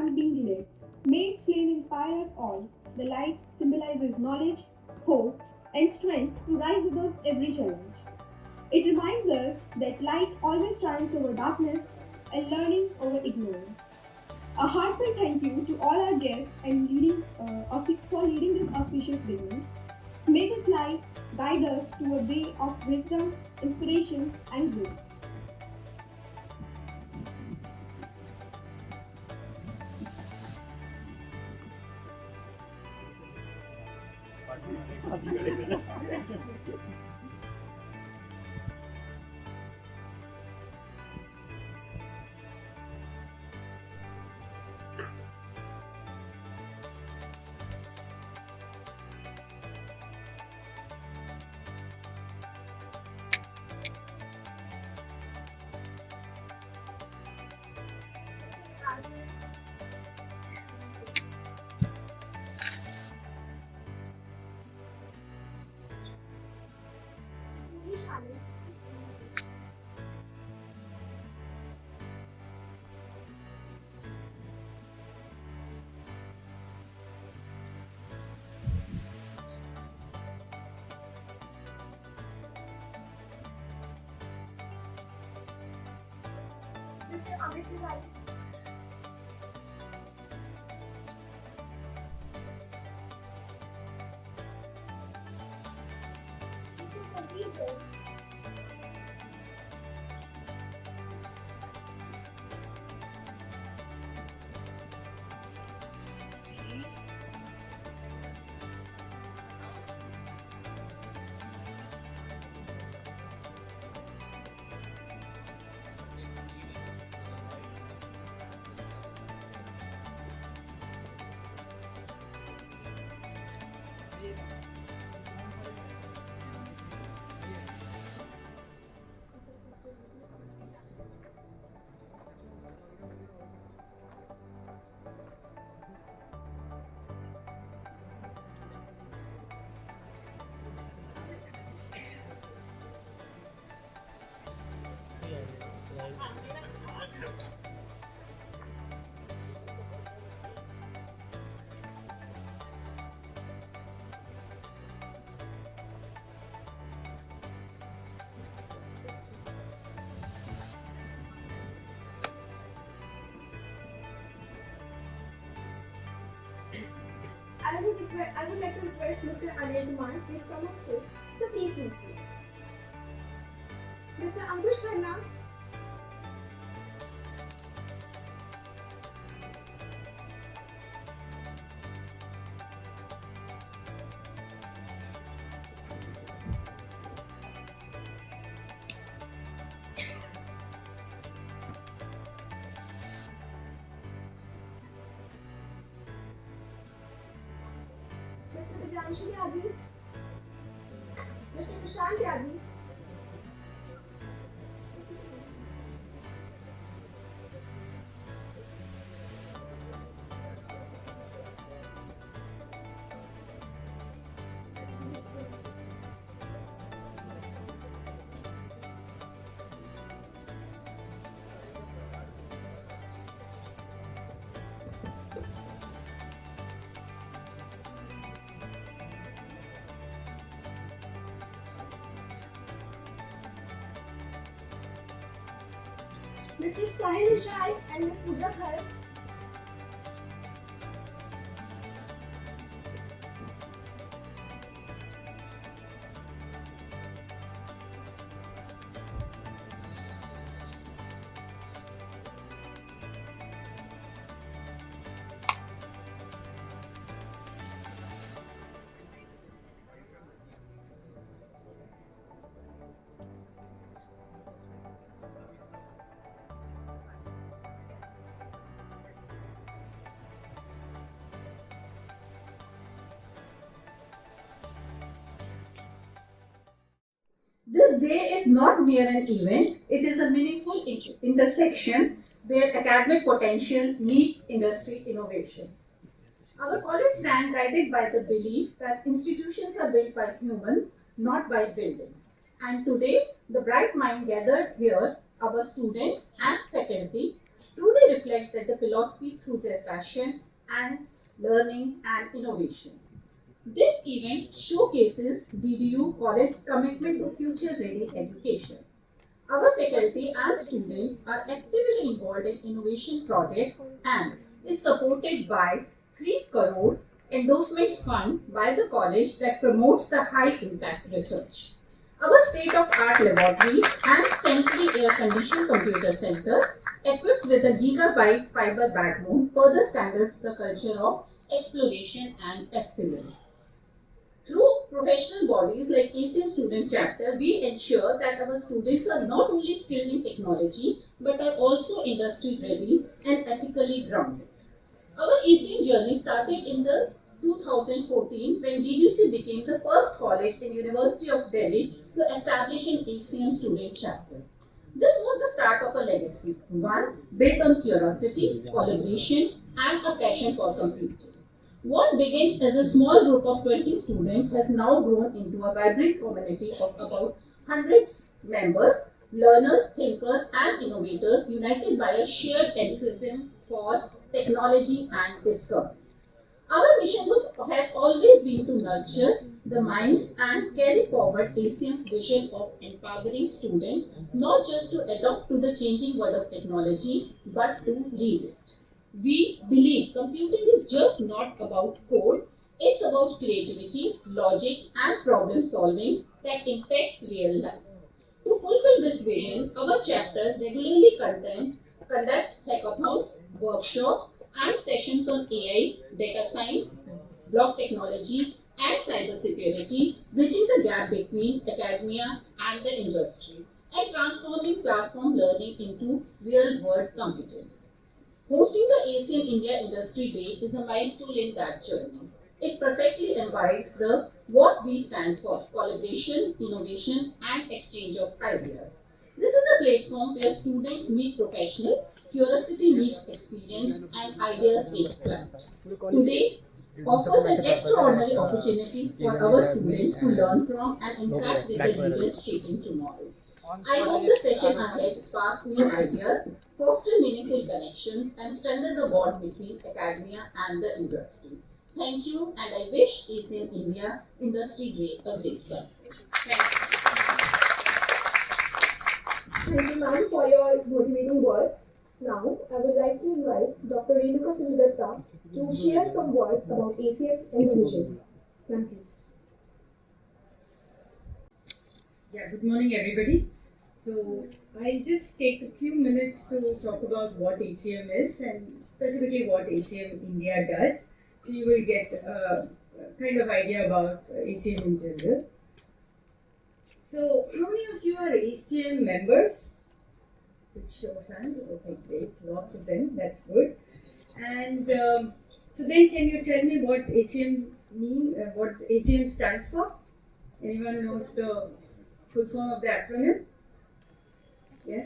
lamp being lit. May its flame inspire us all. The light symbolizes knowledge, hope, and strength to rise above every challenge. It reminds us that light always triumphs over darkness and learning over ignorance. A heartfelt thank you to all our guests and for leading this auspicious beginning. May this light guide us to a way of wisdom, inspiration, and growth. Mr. Amit Tiwari. Mr. Sandeep Jain. I would like to request Mr. Anil Kumar, please come on stage. So please. Mr. Ankush Khanna. Mr. Vijanshu Yadi. Mr. Prashant Yadi. Mr. Sahil Nishal and Ms. Pooja Khar. This day is not mere an event, it is a meaningful intersection where academic potential meets industry innovation. Our college stands guided by the belief that institutions are built by humans, not by buildings. And today, the bright mind gathered here, our students and faculty, truly reflect that the philosophy through their passion and learning and innovation. This event showcases DDU College's commitment to future-ready education. Our faculty and students are actively involved in innovation projects and is supported by 3 crore endorsement fund by the college that promotes the high impact research. Our state-of-art laboratory and centrally air-conditioned computer center equipped with a gigabyte fiber backbone further standards the culture of exploration and excellence. Through professional bodies like ACM Student Chapter, we ensure that our students are not only skilled in technology but are also industry ready and ethically grounded. Our ACM journey started in the 2014 when DGC became the first college in University of Delhi to establish an ACM Student Chapter. This was the start of a legacy, one built on curiosity, collaboration, and a passion for computing. What begins as a small group of 20 students has now grown into a vibrant community of about hundreds members, learners, thinkers, and innovators united by a shared enthusiasm for technology and discovery. Our mission has always been to nurture the minds and carry forward ACM's vision of empowering students not just to adapt to the changing world of technology but to lead it. We believe computing is just not about code, it's about creativity, logic, and problem solving that impacts real life. To fulfill this vision, our chapter regularly conducts hackathons, workshops, and sessions on AI, data science, block technology, and cybersecurity, bridging the gap between academia and the industry, and transforming classroom learning into real-world competence. Hosting the ACM India Industry Day is a milestone in that journey. It perfectly embodies the what we stand for: collaboration, innovation, and exchange of ideas. This is a platform where students meet professionals, curiosity meets experience, and ideas take flight. Today offers an extraordinary opportunity for our students to learn from and interact with the leaders shaping tomorrow. I hope the session ahead sparks new ideas, foster meaningful connections, and strengthen the bond between academia and the industry. Thank you, and I wish ACM India Industry Day a great success. Thank you. Thank you, ma'am, for your motivating words. Now, I would like to invite Dr. Renuka Sindhurta to share some words about ACM Indovision. Ma'am, please. Yeah, good morning, everybody. So, I'll just take a few minutes to talk about what ACM is and specifically what ACM India does. So, you will get a kind of idea about ACM in general. So, how many of you are ACM members? Big show of hands. Okay, great. Lots of them. That's good. And so then, can you tell me what ACM what ACM stands for? Anyone knows the full form of the acronym? Yeah?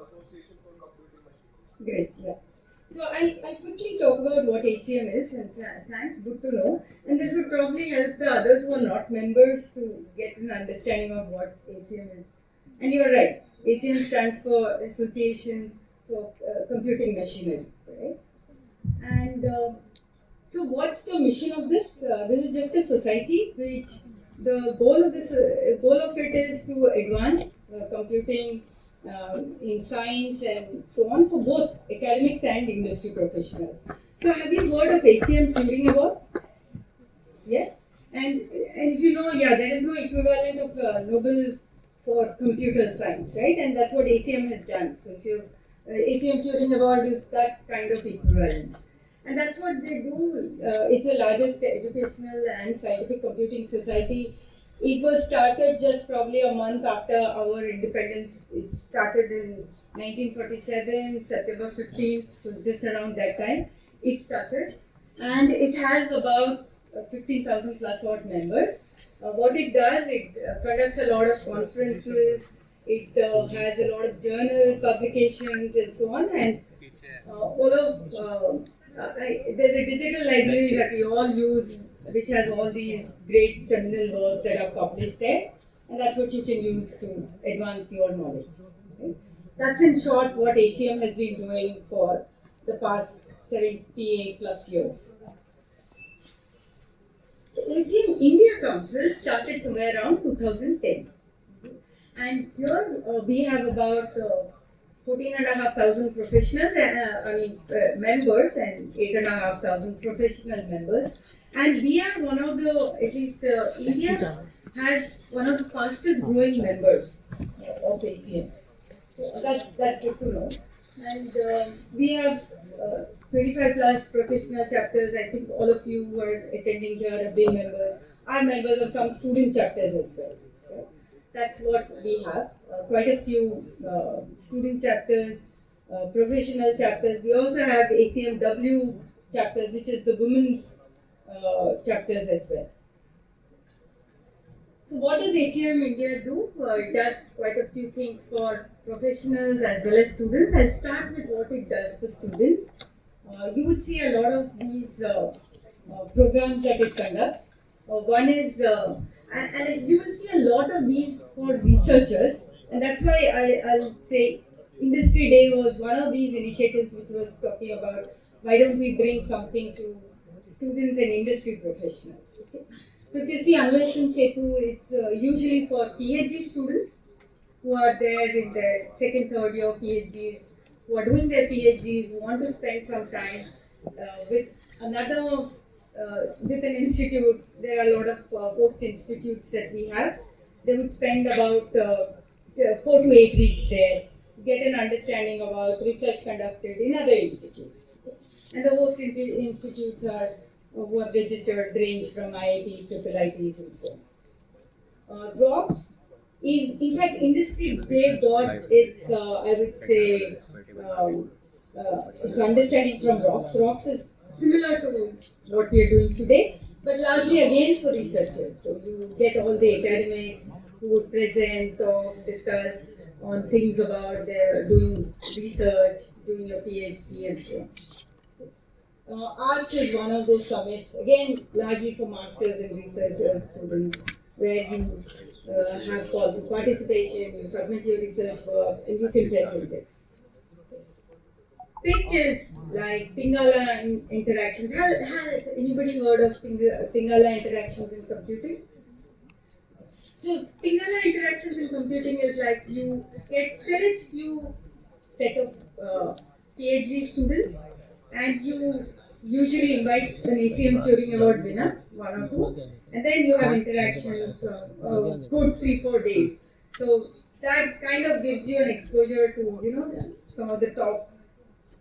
Association for Computing Machines. Great, yeah. So I'll quickly talk about what ACM is, and thanks, good to know. And this would probably help the others who are not members to get an understanding of what ACM is. And you're right, ACM stands for Association for Computing Machinery, right? And so what's the mission of this? This is just a society which the goal of it is to advance computing in science and so on for both academics and industry professionals. So have you heard of ACM Turing Award? Yeah? And if you know, yeah, there is no equivalent of Nobel for computer science, right? And that's what ACM has done. So if you ACM Turing Award is that kind of equivalent. And that's what they do. It's the largest educational and scientific computing society. It was started just probably a month after our independence. It started in 1947, September 15th, so just around that time it started. And it has about 15,000 plus odd members. What it does, it conducts a lot of conferences, it has a lot of journal publications and so on. And there's a digital library that we all use, which has all these great seminal works that are published there, and that's what you can use to advance your knowledge. Okay? That's in short what ACM has been doing for the past 78 plus years. The ACM India Council started somewhere around 2010. And here we have about 14,500 professionals, members, and 8,500 professional members. And we are one of the, at least India has one of the fastest growing members of ACM. So that's good to know. And we have 25 plus professional chapters. I think all of you who are attending here have been members, are members of some student chapters as well. Okay? That's what we have. Quite a few student chapters, professional chapters. We also have ACMW chapters, which is the women's chapters as well. So what does ACM India do? It does quite a few things for professionals as well as students. I'll start with what it does for students. You would see a lot of these programs that it conducts. One is, and you will see a lot of these for researchers, and that's why I'll say Industry Day was one of these initiatives which was talking about why don't we bring something to students and industry professionals. Okay? So if you see Anveshan Setu is usually for PhD students who are there in their second, third year PhDs, who are doing their PhDs, who want to spend some time with another, with an institute. There are a lot of post-institutes that we have. They would spend about 4 to 8 weeks there, get an understanding about research conducted in other institutes. And the host institutes are who have registered range from IITs to IITs and so on. ROCKS is, in fact, industry, they got its, I would say, its understanding from ROCKS. ROCKS is similar to what we are doing today, but largely again for researchers. So you get all the academics who would present, talk, discuss on things about their doing research, doing your PhD and so on. Arts is one of those summits, again, largely for masters and researchers, students, where you have calls for participation, you submit your research work, and you can present it. PICT is like Pingala Interactions. Has anybody heard of Pingala Interactions in computing? So, Pingala Interactions in computing is like you select few set of PhD students, and you usually invite an ACM Turing Award winner, 1 or 2, and then you have interactions good 3-4 days. So that kind of gives you an exposure to some of the top,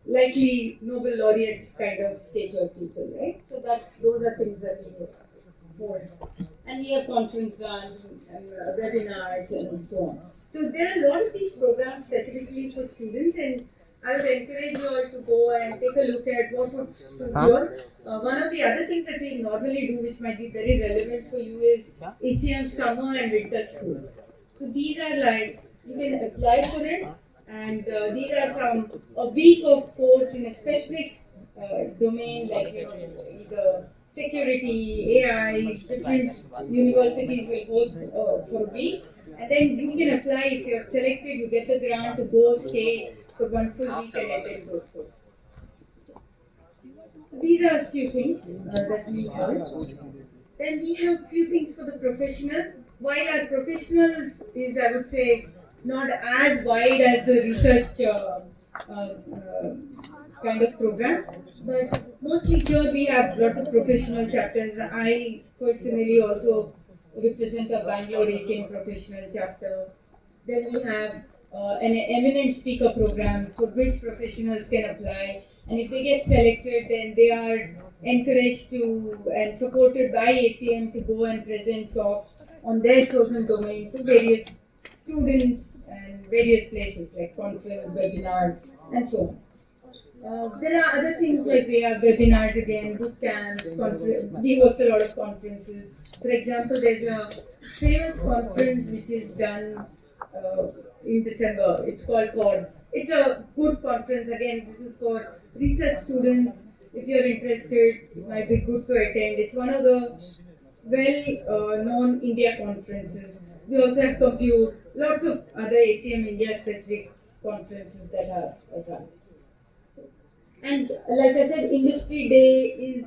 likely Nobel laureates kind of stage of people, right? So those are things that we hold. And we have conference grants and webinars and so on. So there are a lot of these programs specifically for students, and I would encourage you all to go and take a look at what would suit you. One of the other things that we normally do, which might be very relevant for you, is ACM summer and winter schools. So these are like, you can apply for it, and these are a week of course in a specific domain, like either security, AI, different universities will host for a week. And then you can apply. If you're selected, you get the grant to go stay for 1 full week and attend those courses. These are a few things that we have. Then we have a few things for the professionals. While our professionals is, I would say, not as wide as the research kind of programs, but mostly here we have lots of professional chapters. I personally also represent a Bangalore ACM professional chapter. Then we have an eminent speaker program for which professionals can apply, and if they get selected, then they are encouraged to and supported by ACM to go and present talks on their chosen domain to various students and various places like conference, webinars, and so on. There are other things like we have webinars again, boot camps, we host a lot of conferences. For example, there's a famous conference which is done in December. It's called CORDS. It's a good conference. Again, this is for research students. If you're interested, it might be good to attend. It's one of the well-known India conferences. We also have Compute, lots of other ACM India specific conferences that are run. And like I said, Industry Day is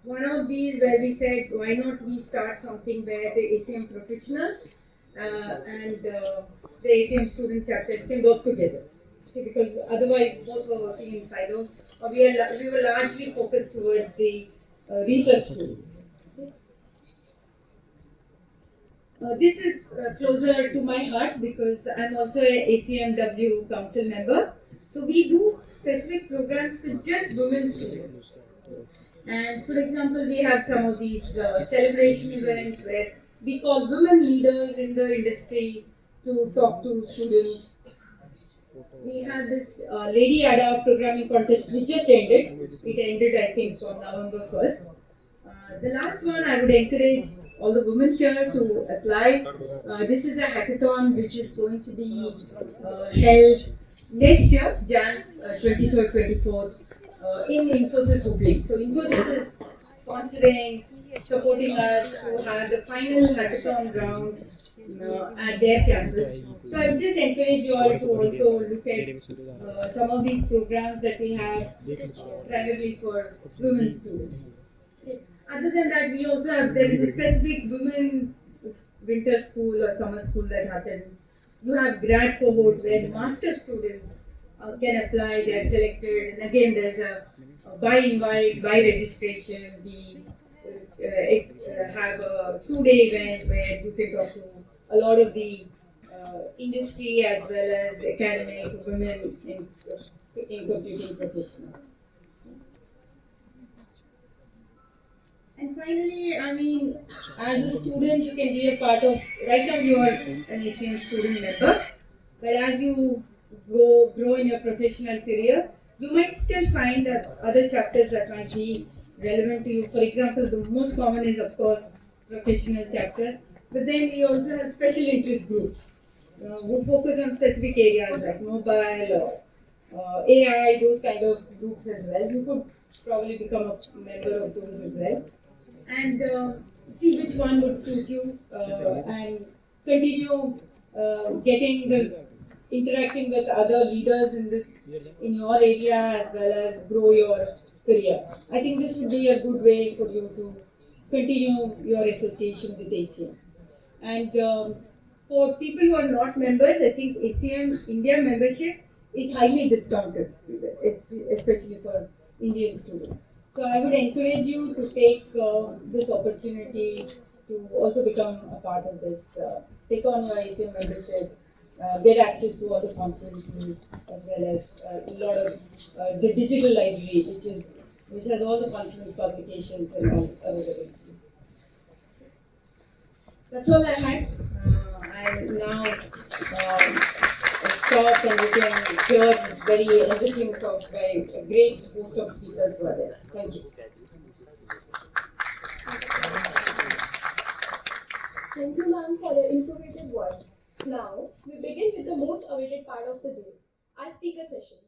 one of these where we said, why not we start something where the ACM professionals and the ACM student chapters can work together. Okay, because otherwise both were working in silos, or we were largely focused towards the research students. This is closer to my heart because I'm also a ACMW council member. So we do specific programs with just women students. And for example, we have some of these celebration events where we call women leaders in the industry to talk to students. We have this Lady Ada programming contest which just ended. It ended, I think, on November 1st. The last one, I would encourage all the women here to apply. This is a hackathon which is going to be held next year, Jan 23rd, 24th, in Infosys Hubli. So Infosys is sponsoring, supporting us to have the final hackathon round at their campus. So I would just encourage you all to also look at some of these programs that we have primarily for women students. Other than that, we also have, there is a specific women winter school or summer school that happens. You have grad cohort where the master students can apply, they are selected, and again there's a by invite, by registration. We have a 2-day event where you can talk to a lot of the industry as well as academic women in computing professionals. And finally, I mean, as a student, you can be a part of, right now you are an ACM student member, but as you grow in your professional career, you might still find other chapters that might be relevant to you. For example, the most common is, of course, professional chapters, but then we also have special interest groups who focus on specific areas like mobile or AI, those kind of groups as well. You could probably become a member of those as well. And see which one would suit you and continue interacting with other leaders in your area as well as grow your career. I think this would be a good way for you to continue your association with ACM. And for people who are not members, I think ACM India membership is highly discounted, especially for Indian students. So I would encourage you to take this opportunity to also become a part of this. Take on your ACM membership, get access to all the conferences as well as a lot of the digital library, which has all the conference publications and all available. That's all I had. I now stop and you can hear very enriching talks by a great host of speakers who are there. Thank you. Thank you, ma'am, for your informative words. Now, we begin with the most awaited part of the day, our speaker session.